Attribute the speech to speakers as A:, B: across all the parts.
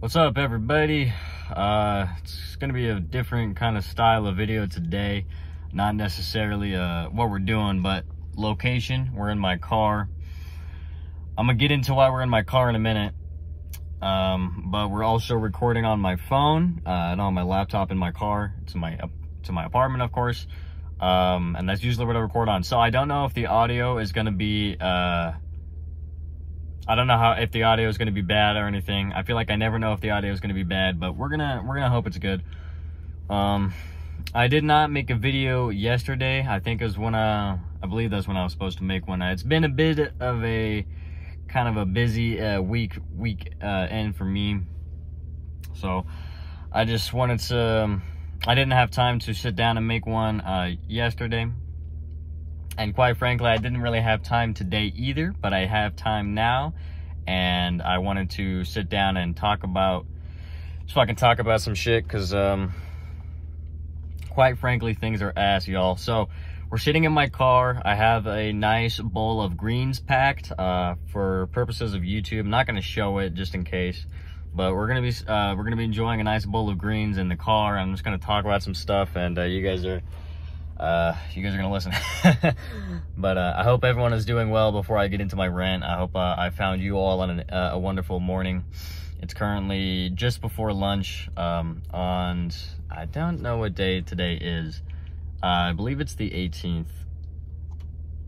A: What's up, everybody? It's gonna be a different kind of style of video today. Not necessarily what we're doing, but location. We're in my car. I'm gonna get into why we're in my car in a minute. But we're also recording on my phone and on my laptop in my car. To my apartment, of course. And that's usually what I record on. So I don't know if the audio is gonna be I don't know if the audio is going to be bad or anything. I feel like I never know if the audio is going to be bad, but we're gonna hope it's good. I did not make a video yesterday. I think it was when I believe that's when I was supposed to make one. It's been a bit of a kind of a busy week end for me. So I just wanted to, I didn't have time to sit down and make one yesterday. And quite frankly, I didn't really have time today either, but I have time now, and I wanted to sit down and talk about some shit, because quite frankly, things are ass, y'all. So we're sitting in my car. I have a nice bowl of greens packed for purposes of YouTube. I'm not going to show it just in case, but we're gonna be enjoying a nice bowl of greens in the car. I'm just going to talk about some stuff, and you guys are gonna listen. But I hope everyone is doing well. Before I get into my rant, I hope I found you all on a wonderful morning. It's currently just before lunch on, I don't know what day today is. I believe it's the 18th.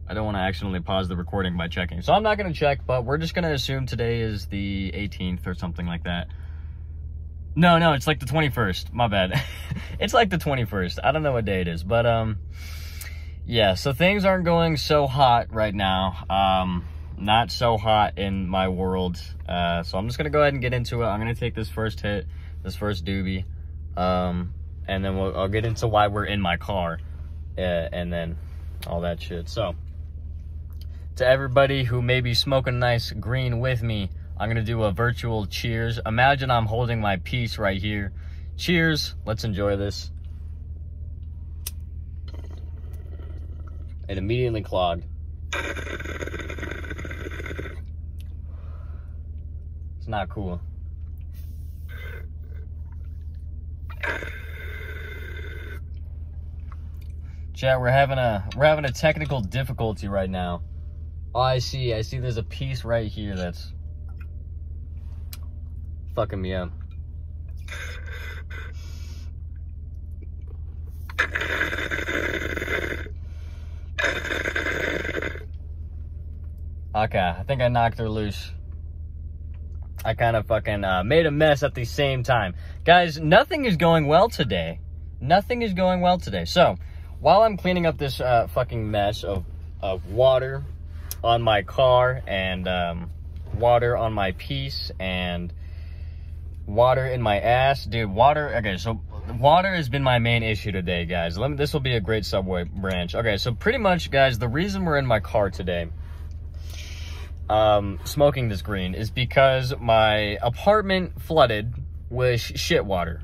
A: I don't want to accidentally pause the recording by checking, so I'm not going to check, but we're just going to assume today is the 18th or something like that. No, it's like the 21st. My bad. It's like the 21st. I don't know what day it is, but yeah, so things aren't going so hot right now. Not so hot in my world. So I'm just gonna go ahead and get into it. I'm gonna take this first hit, this first doobie, and then I'll get into why we're in my car, and then all that shit. So to everybody who may be smoking a nice green with me, I'm gonna do a virtual cheers. Imagine I'm holding my piece right here. Cheers, let's enjoy this. It immediately clogged. It's not cool. Chat, we're having a technical difficulty right now. Oh, I see there's a piece right here that's fucking me up. Okay, I think I knocked her loose. I kind of fucking made a mess at the same time. Guys, nothing is going well today. Nothing is going well today. So, while I'm cleaning up this fucking mess of water on my car, and water on my piece, and water in my ass, dude. Okay, so water has been my main issue today, guys. This will be a great Subway branch. Okay, so pretty much, guys, the reason we're in my car today, smoking this green, is because my apartment flooded with shit water.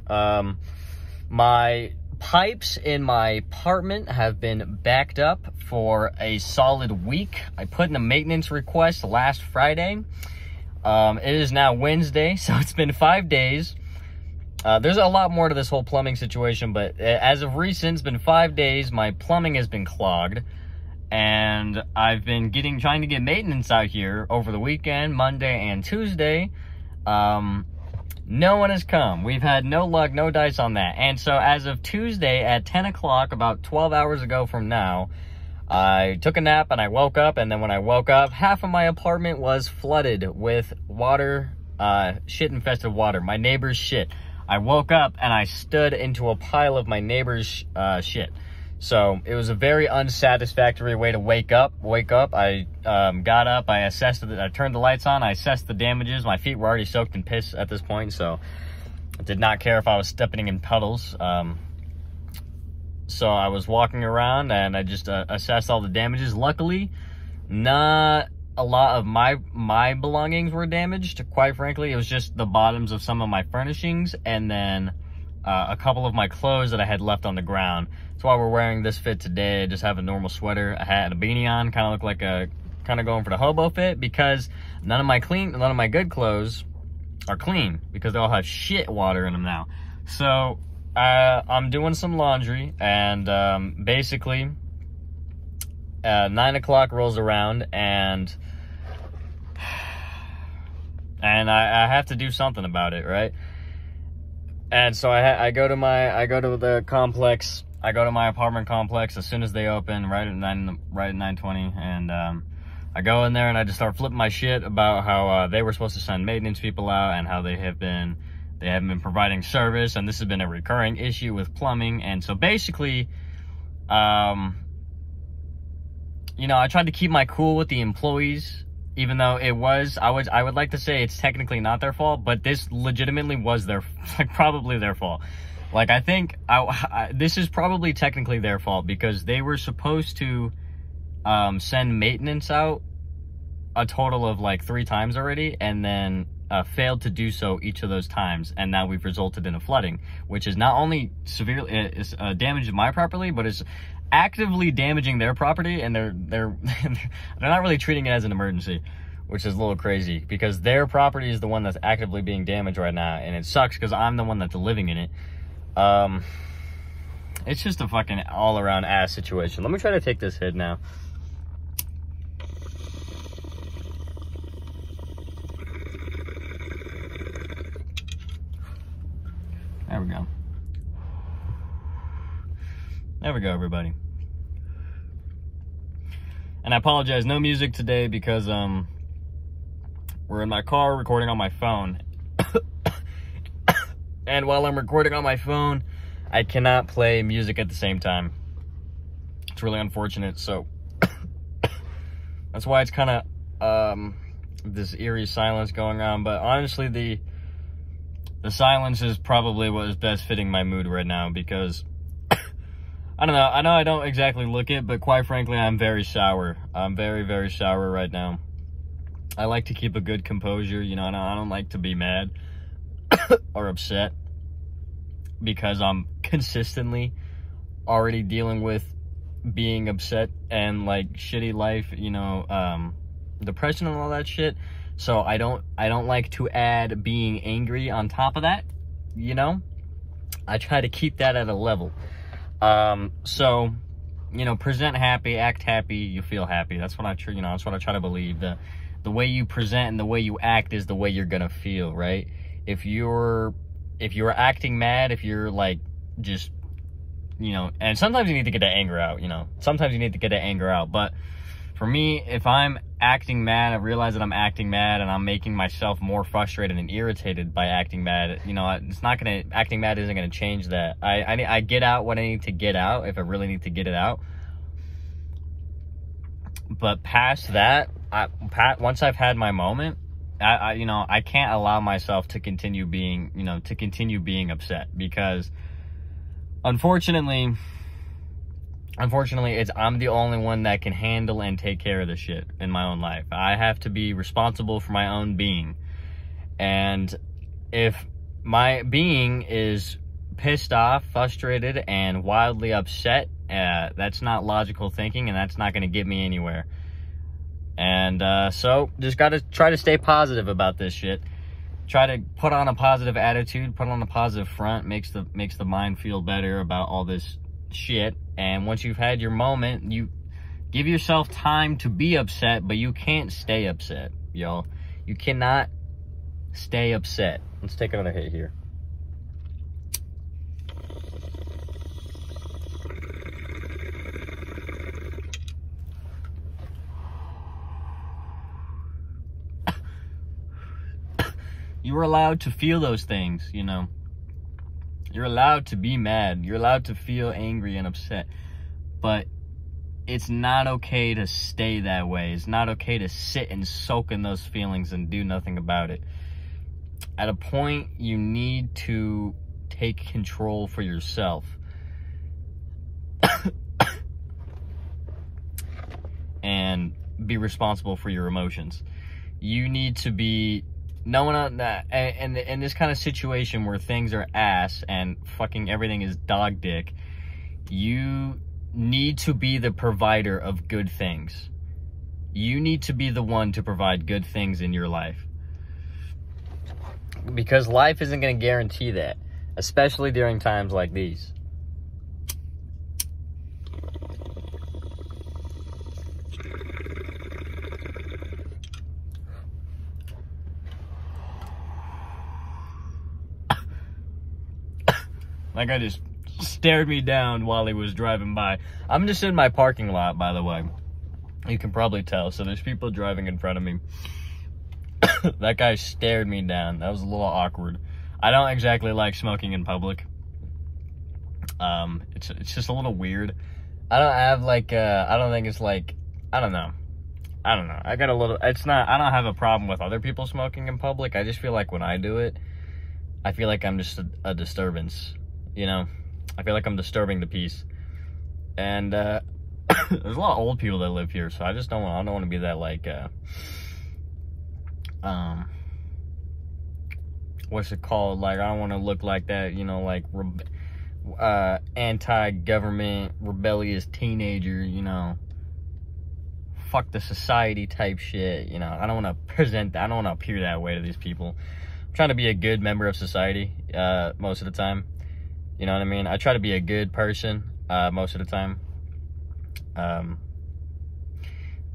A: My pipes in my apartment have been backed up for a solid week. I put in a maintenance request last Friday. It is now Wednesday, so it's been 5 days. There's a lot more to this whole plumbing situation, but as of recent, it's been 5 days. My plumbing has been clogged, and I've been trying to get maintenance out here over the weekend, Monday and Tuesday. No one has come. We've had no luck, no dice on that. And so as of Tuesday at 10 o'clock, about 12 hours ago from now, I took a nap and I woke up, and then when I woke up, half of my apartment was flooded with water, shit-infested water, my neighbor's shit. I woke up and I stood into a pile of my neighbor's shit. So it was a very unsatisfactory way to wake up. I got up, I assessed it, I turned the lights on, I assessed the damages. My feet were already soaked in piss at this point, so I did not care if I was stepping in puddles. So I was walking around and I just assessed all the damages. Luckily, not a lot of my belongings were damaged, quite frankly. It was just the bottoms of some of my furnishings, and then a couple of my clothes that I had left on the ground. That's why we're wearing this fit today. I just have a normal sweater, a hat, and a beanie on, kind of look like a kind of going for the hobo fit, because none of my good clothes are clean because they all have shit water in them now. So I'm doing some laundry, and basically 9 o'clock rolls around, and I have to do something about it, right? And so I go to the complex. I go to my apartment complex as soon as they open, right at 9:20, and I go in there and I just start flipping my shit about how they were supposed to send maintenance people out, and how they haven't been providing service, and this has been a recurring issue with plumbing. And so basically, you know, I tried to keep my cool with the employees, even though I would like to say it's technically not their fault, but this legitimately was probably their fault. Like, I think this is probably technically their fault, because they were supposed to send maintenance out a total of like 3 times already, and then failed to do so each of those times, and now we've resulted in a flooding, which is not only severely damaged my property, but is actively damaging their property, and they're not really treating it as an emergency, which is a little crazy, because their property is the one that's actively being damaged right now, and it sucks because I'm the one that's living in it. It's just a fucking all-around ass situation. Let me try to take this hit now. There we go. There we go, everybody. And I apologize, no music today, because we're in my car recording on my phone. And while I'm recording on my phone, I cannot play music at the same time. It's really unfortunate, so that's why it's kind of this eerie silence going on. But honestly, the silence is probably what is best fitting my mood right now, because I don't know. I know I don't exactly look it, but quite frankly, I'm very sour. I'm very, very sour right now. I like to keep a good composure, you know, and I don't like to be mad or upset, because I'm consistently already dealing with being upset and like shitty life, you know, depression and all that shit. So I don't like to add being angry on top of that, you know. I try to keep that at a level. So, you know, present happy, act happy, you feel happy. That's what that's what I try to believe. The way you present and the way you act is the way you're gonna feel, right? If you're acting mad, if you're like just, you know, and sometimes you need to get that anger out, you know. Sometimes you need to get that anger out. But for me, if I'm acting mad, I realize that I'm acting mad, and I'm making myself more frustrated and irritated by acting mad, you know, acting mad isn't gonna change that. I get out what I need to get out if I really need to get it out. But past that, once I've had my moment, you know, I can't allow myself to continue being, you know, upset, because unfortunately, I'm the only one that can handle and take care of this shit in my own life. I have to be responsible for my own being. And if my being is pissed off, frustrated, and wildly upset, that's not logical thinking, and that's not going to get me anywhere. And so just got to try to stay positive about this shit. Try to put on a positive attitude, put on a positive front, makes the mind feel better about all this shit. And once you've had your moment, you give yourself time to be upset, but you can't stay upset, y'all. You cannot stay upset. Let's take another hit here. You're allowed to feel those things, you know. You're allowed to be mad. You're allowed to feel angry and upset. But it's not okay to stay that way. It's not okay to sit and soak in those feelings and do nothing about it. At a point, you need to take control for yourself. And be responsible for your emotions. You need to be... No one that, and in this kind of situation where things are ass and fucking everything is dog dick, you need to be the provider of good things. You need to be the one to provide good things in your life. Because life isn't going to guarantee that, especially during times like these. That guy just stared me down while he was driving by. I'm just in my parking lot, by the way. You can probably tell. So there's people driving in front of me. That guy stared me down. That was a little awkward. I don't exactly like smoking in public. It's just a little weird. I don't have like, I don't think it's like, I don't know. I got a little, I don't have a problem with other people smoking in public. I just feel like when I do it, I feel like I'm just a disturbance, you know? I feel like I'm disturbing the peace. And, there's a lot of old people that live here, so I don't want to be that, like, what's it called? Like, I don't want to look like that, you know, like, anti-government, rebellious teenager, you know, fuck the society type shit, you know. I don't want to present that. I don't want to appear that way to these people. I'm trying to be a good member of society, most of the time. You know what I mean? I try to be a good person, most of the time.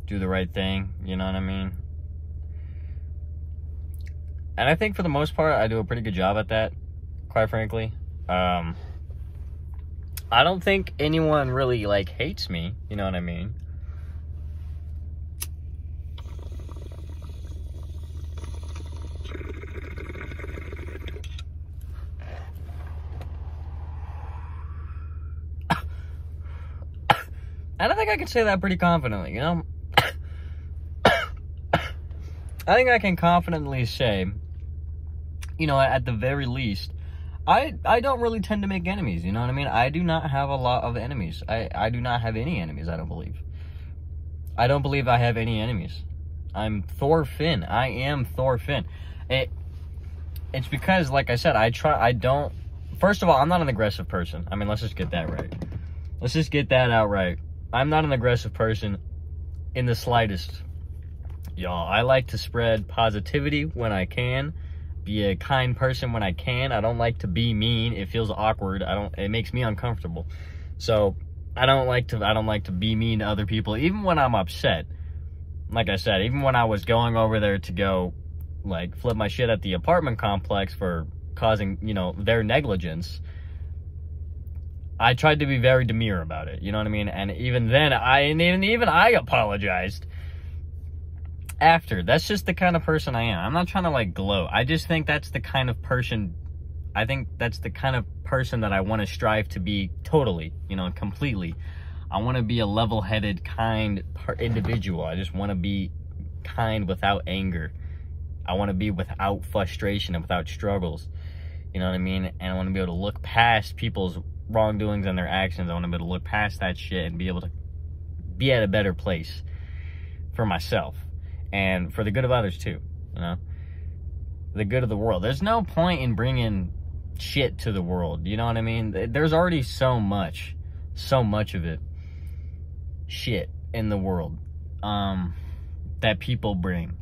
A: Do the right thing, you know what I mean? And I think for the most part, I do a pretty good job at that, quite frankly. I don't think anyone really, like, hates me, you know what I mean? I don't think I can say that pretty confidently, you know? I think I can confidently say, you know, at the very least, I don't really tend to make enemies, you know what I mean? I do not have a lot of enemies. I do not have any enemies, I don't believe. I don't believe I have any enemies. I'm Thor Finn. I am Thor Finn. It's because, like I said, first of all, I'm not an aggressive person. I mean, let's just get that right. Let's just get that out right. I'm not an aggressive person in the slightest. Y'all, I like to spread positivity when I can. Be a kind person when I can. I don't like to be mean. It feels awkward. It makes me uncomfortable. So I don't like to be mean to other people, even when I'm upset. Like I said, even when I was going over there to go, like, flip my shit at the apartment complex for causing, you know, their negligence, I tried to be very demure about it, you know what I mean? And even then, even I apologized after. That's just the kind of person I am. I'm not trying to, like, gloat. I just think that's the kind of person, I think that's the kind of person that I want to strive to be totally, you know, completely. I want to be a level-headed, kind individual. I just want to be kind without anger. I want to be without frustration and without struggles. You know what I mean? And I want to be able to look past people's wrongdoings and their actions. I want to be able to look past that shit and be able to be at a better place for myself and for the good of others too, you know, the good of the world. There's no point in bringing shit to the world, you know what I mean? There's already so much of it, shit in the world, that people bring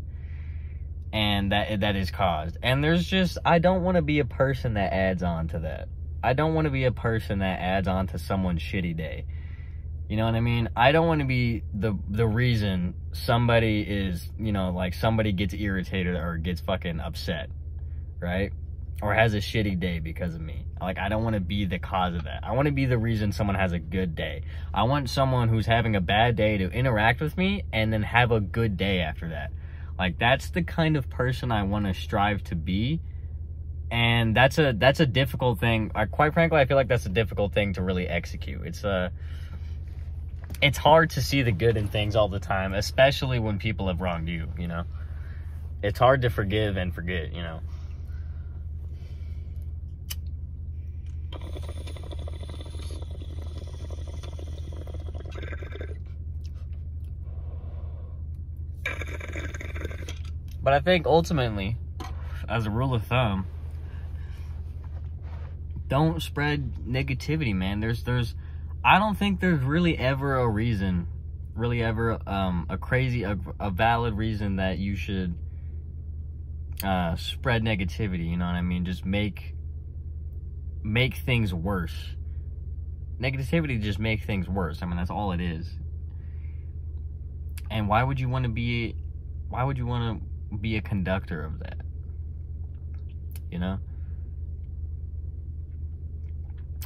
A: and that is caused. And there's just, I don't want to be a person that adds on to that. I don't want to be a person that adds on to someone's shitty day. You know what I mean? I don't want to be the reason somebody is, you know, like, somebody gets irritated or gets fucking upset, right? Or has a shitty day because of me. Like, I don't want to be the cause of that. I want to be the reason someone has a good day. I want someone who's having a bad day to interact with me and then have a good day after that. Like, that's the kind of person I want to strive to be. And that's a difficult thing. Quite frankly, I feel like that's a difficult thing to really execute. It's hard to see the good in things all the time, especially when people have wronged you, you know? It's hard to forgive and forget, you know? But I think ultimately, as a rule of thumb, don't spread negativity, man. I don't think there's really ever a reason, a valid reason that you should spread negativity, you know what I mean? Just make things worse. Negativity just makes things worse. I mean, that's all it is. And why would you want to be a conductor of that? You know?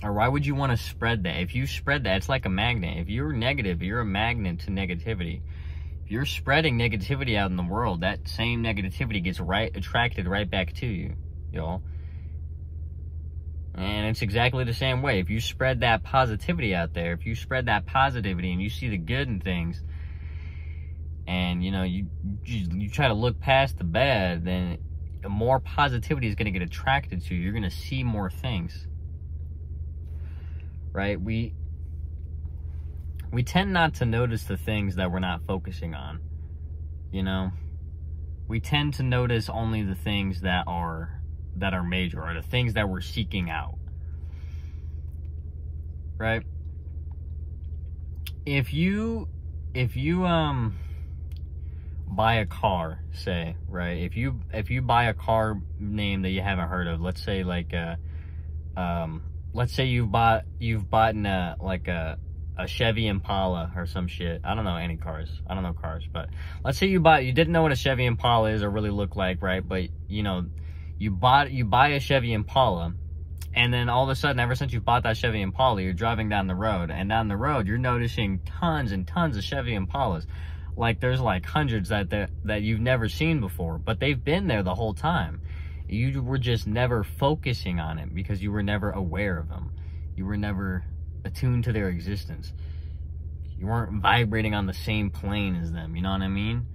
A: Or why would you want to spread that? If you spread that, it's like a magnet. If you're negative, you're a magnet to negativity. If you're spreading negativity out in the world, that same negativity gets attracted right back to you, y'all. And it's exactly the same way. If you spread that positivity out there, if you spread that positivity and you see the good in things, and you know, you try to look past the bad, then more positivity is going to get attracted to you. You're going to see more things. Right? We tend not to notice the things that we're not focusing on. You know? We tend to notice only the things that are major, or the things that we're seeking out. Right? If you buy a car, say, right? If you buy a car name that you haven't heard of, let's say like let's say you've bought a Chevy Impala or some shit. I don't know any cars. I don't know cars, but let's say you didn't know what a Chevy Impala is or really look like, right? But you know, you buy a Chevy Impala, and then all of a sudden, ever since you bought that Chevy Impala, you're driving down the road, and down the road, you're noticing tons and tons of Chevy Impalas. Like there's like hundreds that you've never seen before, but they've been there the whole time. You were just never focusing on it because you were never aware of them. You were never attuned to their existence. You weren't vibrating on the same plane as them, you know what I mean?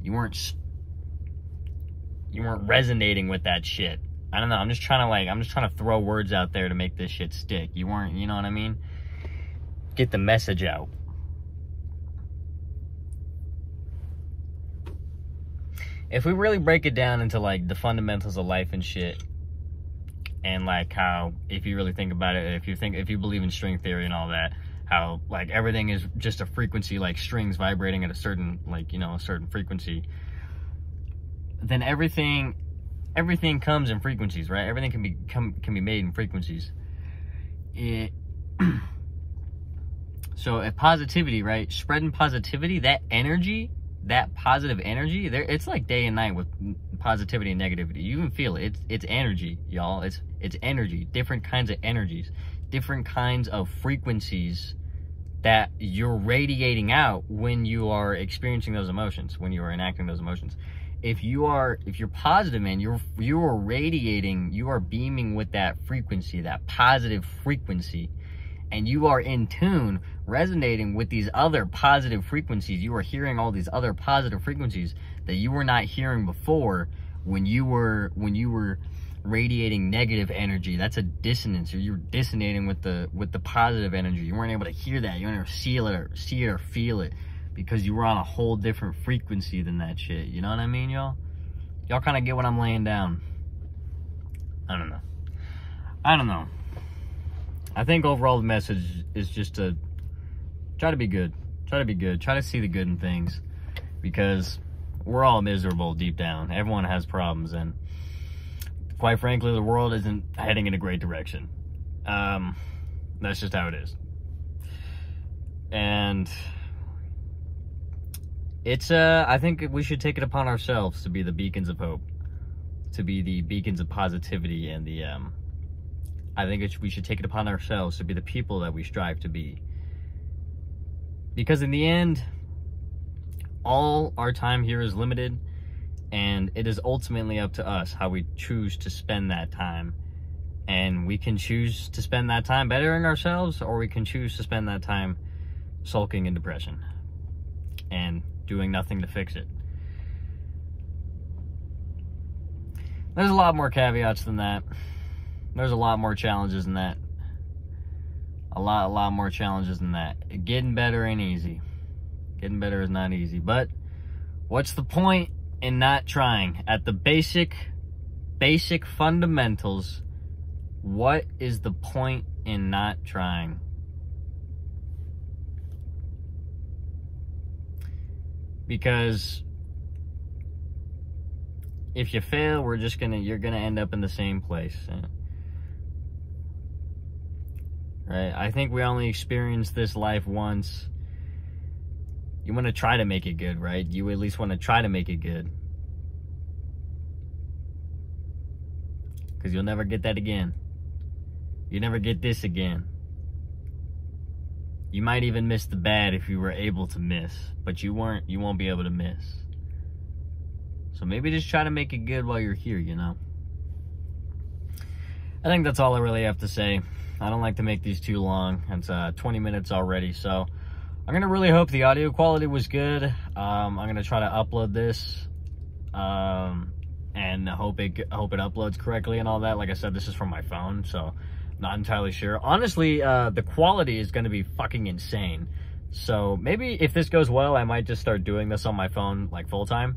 A: You weren't resonating with that shit. I don't know, I'm just trying to throw words out there to make this shit stick. You weren't, you know what I mean? Get the message out. If we really break it down into like the fundamentals of life and shit, and like how, if you really think about it, if you believe in string theory and all that, how like everything is just a frequency, like strings vibrating at a certain, like, you know, a certain frequency, then everything comes in frequencies, right? Everything can be made in frequencies. So if positivity, right, spreading positivity, that energy, that positive energy, it's like day and night with positivity and negativity. You can feel it. It's energy, y'all. It's energy. Different kinds of energies, different kinds of frequencies that you're radiating out when you are experiencing those emotions, when you are enacting those emotions. If you're positive, man, you are radiating, you are beaming with that frequency, that positive frequency, and you are in tune, resonating with these other positive frequencies. You are hearing all these other positive frequencies that you were not hearing before when you were radiating negative energy. That's a dissonance, or you're dissonating with the positive energy. You weren't able to hear that. You weren't able to see it or feel it because you were on a whole different frequency than that shit. You know what I mean, y'all? Y'all kind of get what I'm laying down. I don't know. I think overall the message is just to try to be good. Try to see the good in things, because we're all miserable deep down. Everyone has problems, and quite frankly, the world isn't heading in a great direction. That's just how it is. And it's, I think we should take it upon ourselves to be the beacons of hope, to be the beacons of positivity, and the, I think we should take it upon ourselves to be the people that we strive to be. Because in the end, all our time here is limited, and it is ultimately up to us how we choose to spend that time. And we can choose to spend that time bettering ourselves, or we can choose to spend that time sulking in depression and doing nothing to fix it. There's a lot more caveats than that. There's a lot more challenges than that. A lot more challenges than that. Getting better ain't easy. Getting better is not easy. But what's the point in not trying? At the basic fundamentals, what is the point in not trying? Because if you fail, you're gonna end up in the same place. Right? I think we only experience this life once. You want to try to make it good, right? You at least want to try to make it good. Because you'll never get that again. You never get this again. You might even miss the bad if you were able to miss, but you won't be able to miss. So maybe just try to make it good while you're here, you know? I think that's all I really have to say. I don't like to make these too long. It's 20 minutes already, so I'm gonna really hope the audio quality was good. I'm gonna try to upload this, and hope it uploads correctly and all that. Like I said, this is from my phone, so not entirely sure. Honestly, the quality is gonna be fucking insane. So maybe if this goes well, I might just start doing this on my phone like full time.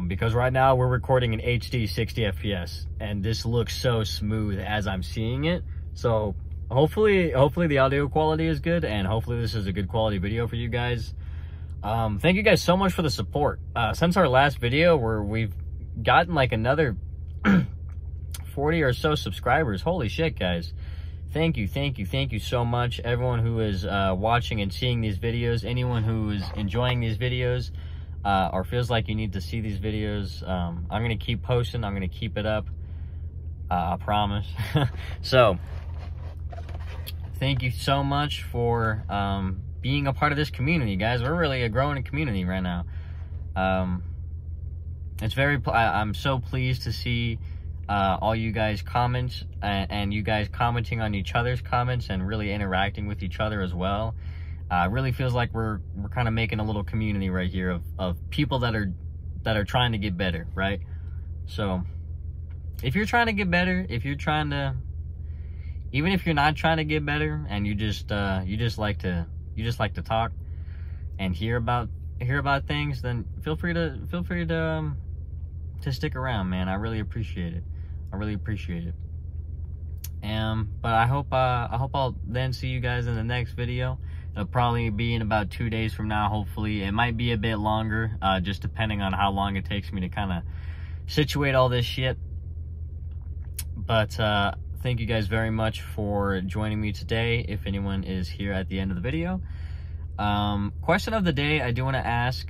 A: Because right now we're recording in HD 60 FPS, and this looks so smooth as I'm seeing it. So hopefully the audio quality is good, and hopefully this is a good quality video for you guys. Thank you guys so much for the support. Since our last video, we've gotten like another 40 or so subscribers. Holy shit, guys. Thank you so much. Everyone who is watching and seeing these videos, anyone who is enjoying these videos, or feels like you need to see these videos, I'm gonna keep posting. I'm gonna keep it up. I promise. So thank you so much for being a part of this community, guys. We're really a growing community right now. I'm so pleased to see all you guys comments, and you guys commenting on each other's comments and really interacting with each other as well. It really feels like we're kind of making a little community right here of people that are trying to get better, right? So if you're trying to get better, even if you're not trying to get better, and you just like to talk and hear about things, then feel free to stick around, man. I really appreciate it. But I hope I'll then see you guys in the next video. It'll probably be in about 2 days from now, hopefully. It might be a bit longer, just depending on how long it takes me to kind of situate all this shit. But thank you guys very much for joining me today, if anyone is here at the end of the video. Question of the day, I do want to ask,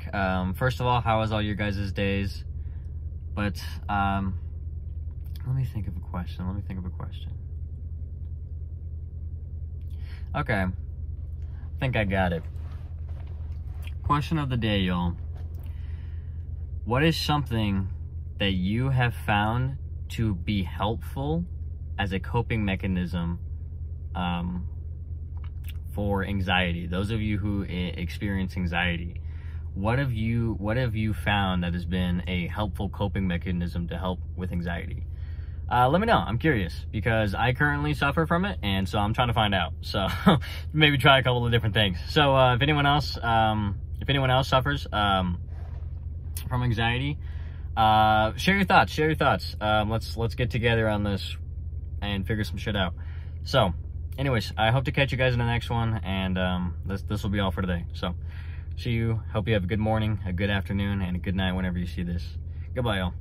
A: first of all, how was all your guys' days? But let me think of a question. Okay, I think I got it. Question of the day, y'all. What is something that you have found to be helpful as a coping mechanism for anxiety? Those of you who experience anxiety, what have you found that has been a helpful coping mechanism to help with anxiety? Let me know. I'm curious, because I currently suffer from it, and so I'm trying to find out. So maybe try a couple of different things. So if anyone else suffers from anxiety, share your thoughts. Let's get together on this and figure some shit out. So anyways, I hope to catch you guys in the next one, and this will be all for today. So see you. Hope you have a good morning, a good afternoon, and a good night whenever you see this. Goodbye, y'all.